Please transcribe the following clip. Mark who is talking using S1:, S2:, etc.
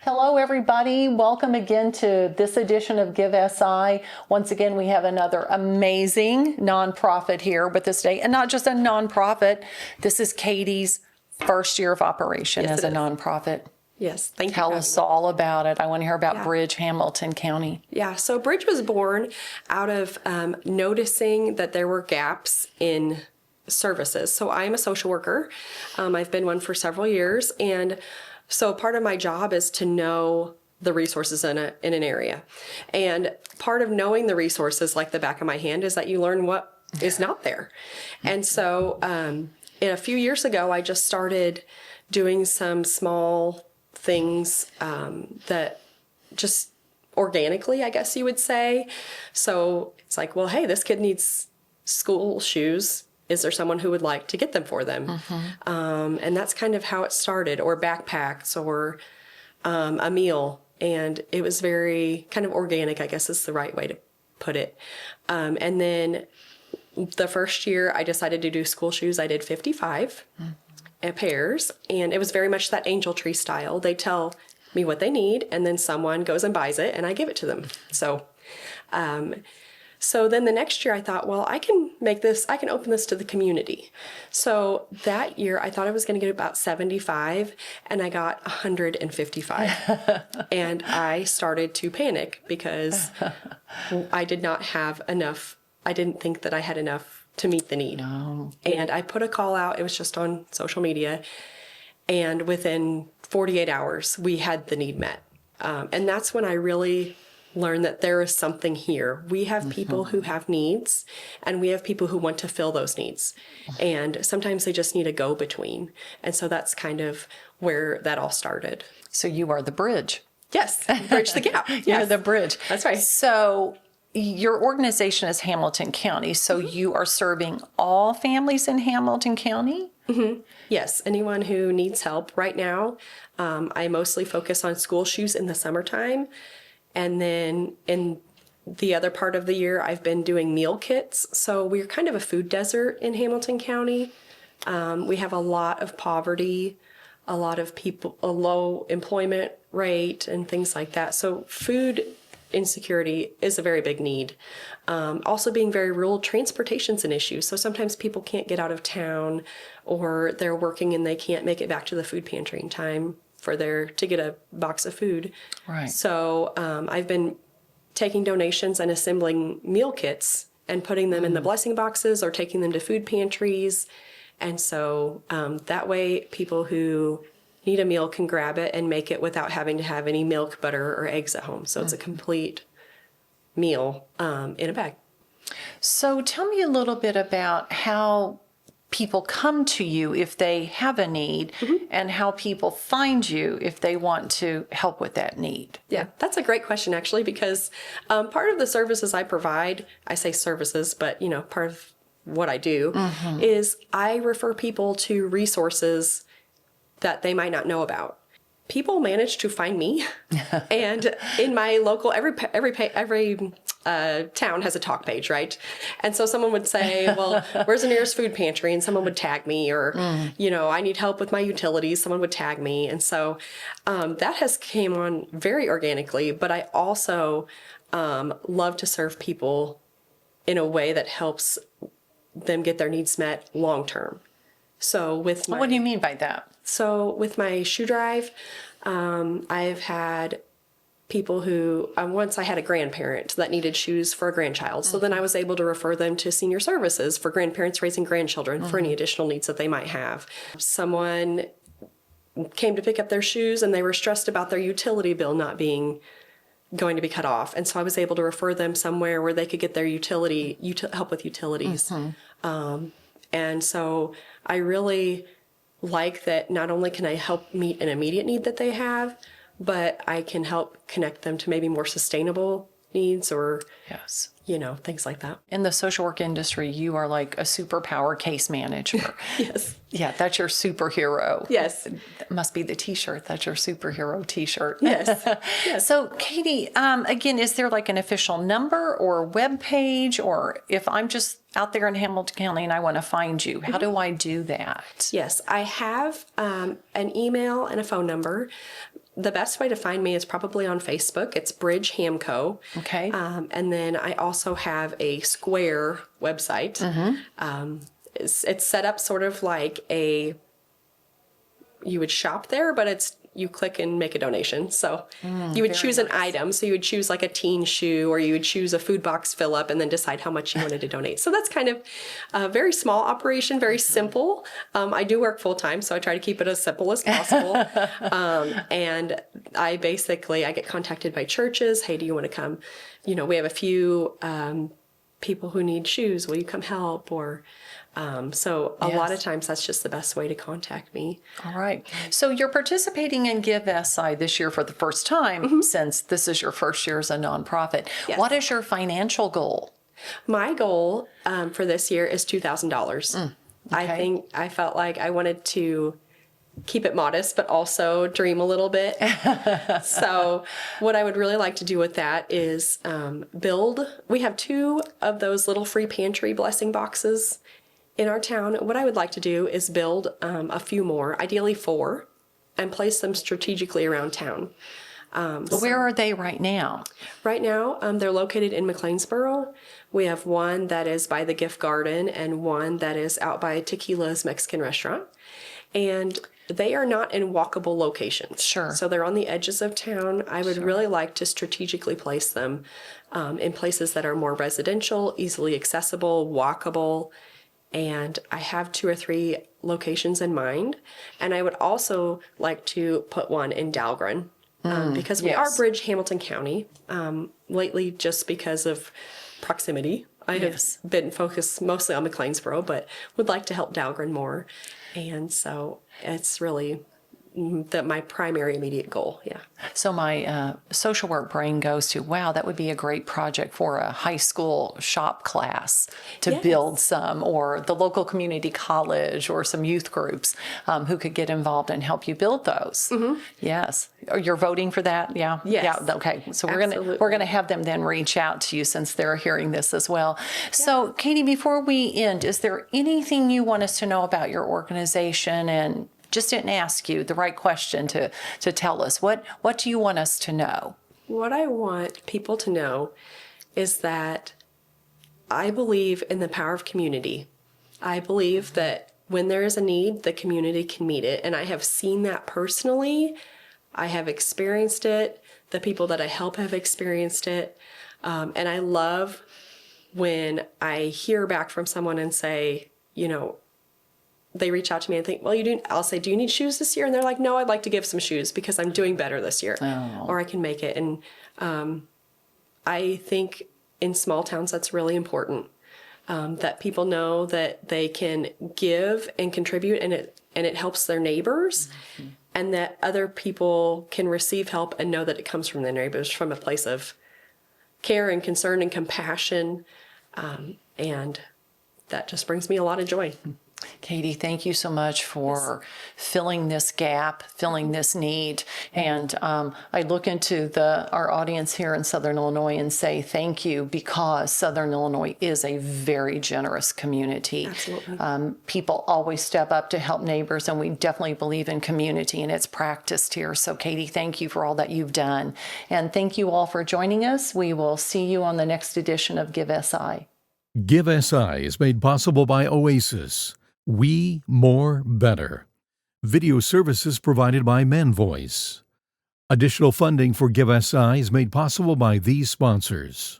S1: Hello, everybody. Welcome again to this edition of GiveSI. Once again, we have another amazing nonprofit here with us today. And not just a nonprofit, this is Katie's first year of operation as a nonprofit.
S2: Yes, thank you.
S1: Tell us all about it. I want to hear about Bridge, Hamilton County.
S2: Yeah, so Bridge was born out of noticing that there were gaps in services. So I'm a social worker. I've been one for several years. And so part of my job is to know the resources in an area. And part of knowing the resources like the back of my hand is that you learn what is not there. And so a few years ago, I just started doing some small things that just organically, I guess you would say. So it's like, well, hey, this kid needs school shoes. Is there someone who would like to get them for them? Mm-hmm. And that's kind of how it started, or backpacks, or a meal. And it was very kind of organic, I guess is the right way to put it. And then the first year I decided to do school shoes, I did 55 pairs. And it was very much that angel tree style. They tell me what they need, and then someone goes and buys it, and I give it to them. So then the next year I thought, well, I can open this to the community. So that year I thought I was going to get about 75, and I got 155. And I started to panic because I did not have enough. I didn't think that I had enough to meet the need. No. And I put a call out. It was just on social media. And within 48 hours, we had the need met. And that's when I really learn that there is something here. We have people who have needs, and we have people who want to fill those needs. And sometimes they just need a go-between. And so that's kind of where that all started.
S1: So you are the bridge.
S2: Yes, bridge the gap. Yes.
S1: You're the bridge.
S2: That's right.
S1: So your organization is Hamilton County. So you are serving all families in Hamilton County?
S2: Mm-hmm. Yes, anyone who needs help. Right now, I mostly focus on school shoes in the summertime. And then in the other part of the year, I've been doing meal kits. So we're kind of a food desert in Hamilton County. We have a lot of poverty, a lot of people, a low employment rate and things like that. So food insecurity is a very big need. Also being very rural, transportation's an issue. So sometimes people can't get out of town, or they're working and they can't make it back to the food pantry in time to get a box of food.
S1: Right.
S2: So I've been taking donations and assembling meal kits and putting them in the blessing boxes or taking them to food pantries. And so that way people who need a meal can grab it and make it without having to have any milk, butter, or eggs at home. So it's a complete meal in a bag.
S1: So tell me a little bit about how people come to you if they have a need, and how people find you if they want to help with that need.
S2: Yeah, that's a great question, actually, because part of the services I provide, I say services, but part of what I do is I refer people to resources that they might not know about. People manage to find me, and in my local, every town has a talk page, right? And so someone would say, well, where's the nearest food pantry? And someone would tag me, or, I need help with my utilities. Someone would tag me. And so that has came on very organically, but I also love to serve people in a way that helps them get their needs met long-term. So
S1: what do you mean by that?
S2: So with my shoe drive, I've had people who, once I had a grandparent that needed shoes for a grandchild. So then I was able to refer them to senior services for grandparents raising grandchildren for any additional needs that they might have. Someone came to pick up their shoes and they were stressed about their utility bill not being going to be cut off. And so I was able to refer them somewhere where they could get their help with utilities. And so I really like that not only can I help meet an immediate need that they have, but I can help connect them to maybe more sustainable needs, or things like that.
S1: In the social work industry, you are like a superpower case manager.
S2: Yes.
S1: Yeah, that's your superhero.
S2: Yes.
S1: That must be the t-shirt. That's your superhero t-shirt.
S2: Yes. Yes.
S1: So, Katie, again, is there like an official number or web page, or if I'm just out there in Hamilton County and I want to find you, how do I do that?
S2: Yes, I have an email and a phone number. the best way to find me is probably on Facebook. It's Bridge Hamco.
S1: Okay.
S2: And then I also have a Square website. It's set up sort of like you would shop there, but you click and make a donation. So you would choose an item. So you would choose like a teen shoe, or you would choose a food box fill up and then decide how much you wanted to donate. So that's kind of a very small operation, very simple. I do work full time, so I try to keep it as simple as possible. And I get contacted by churches. Hey, do you want to come? We have a few people who need shoes. Will you come help? Or so a lot of times that's just the best way to contact me.
S1: All right. So you're participating in GiveSI this year for the first time, since this is your first year as a nonprofit.
S2: Yes.
S1: What is your financial goal?
S2: My goal for this year is $2,000.
S1: Okay.
S2: I felt like I wanted to keep it modest, but also dream a little bit. So what I would really like to do with that is we have 2 of those little free pantry blessing boxes in our town. What I would like to do is build a few more, ideally 4, and place them strategically around town.
S1: Where are they right now?
S2: Right now, they're located in McLeansboro. We have one that is by the Gift Garden and one that is out by Tequila's Mexican restaurant. And they are not in walkable locations.
S1: Sure.
S2: So they're on the edges of town. I would really like to strategically place them in places that are more residential, easily accessible, walkable. And I have 2 or 3 locations in mind. And I would also like to put one in Dahlgren because we are Bridge Hamilton County. Lately, just because of proximity, I have been focused mostly on McLeansboro, but would like to help Dahlgren more. And so it's really my primary immediate goal. Yeah.
S1: So my social work brain goes to, wow, that would be a great project for a high school shop class to build some, or the local community college, or some youth groups who could get involved and help you build those. Yes. You're voting for that? Yeah.
S2: Yes.
S1: Yeah. Okay. So
S2: Absolutely.
S1: we're gonna have them then reach out to you, since they're hearing this as well. So Katie, before we end, is there anything you want us to know about your organization? And just didn't ask you the right question to tell us. What do you want us to know?
S2: What I want people to know is that I believe in the power of community. I believe that when there is a need, the community can meet it. And I have seen that personally. I have experienced it. The people that I help have experienced it. And I love when I hear back from someone and say, they reach out to me and think, I'll say, do you need shoes this year? And they're like, no, I'd like to give some shoes because I'm doing better this year, or I can make it. And I think in small towns, that's really important, that people know that they can give and contribute, and it helps their neighbors, and that other people can receive help and know that it comes from their neighbors from a place of care and concern and compassion. And that just brings me a lot of joy.
S1: Katie, thank you so much for filling this gap, filling this need. And I look into our audience here in Southern Illinois and say thank you, because Southern Illinois is a very generous community.
S2: Absolutely.
S1: People always step up to help neighbors, and we definitely believe in community, and it's practiced here. So Katie, thank you for all that you've done. And thank you all for joining us. We will see you on the next edition of GiveSI.
S3: GiveSI is made possible by Oasis. We More Better. Video services provided by ManVoice. Additional funding for GiveSI is made possible by these sponsors.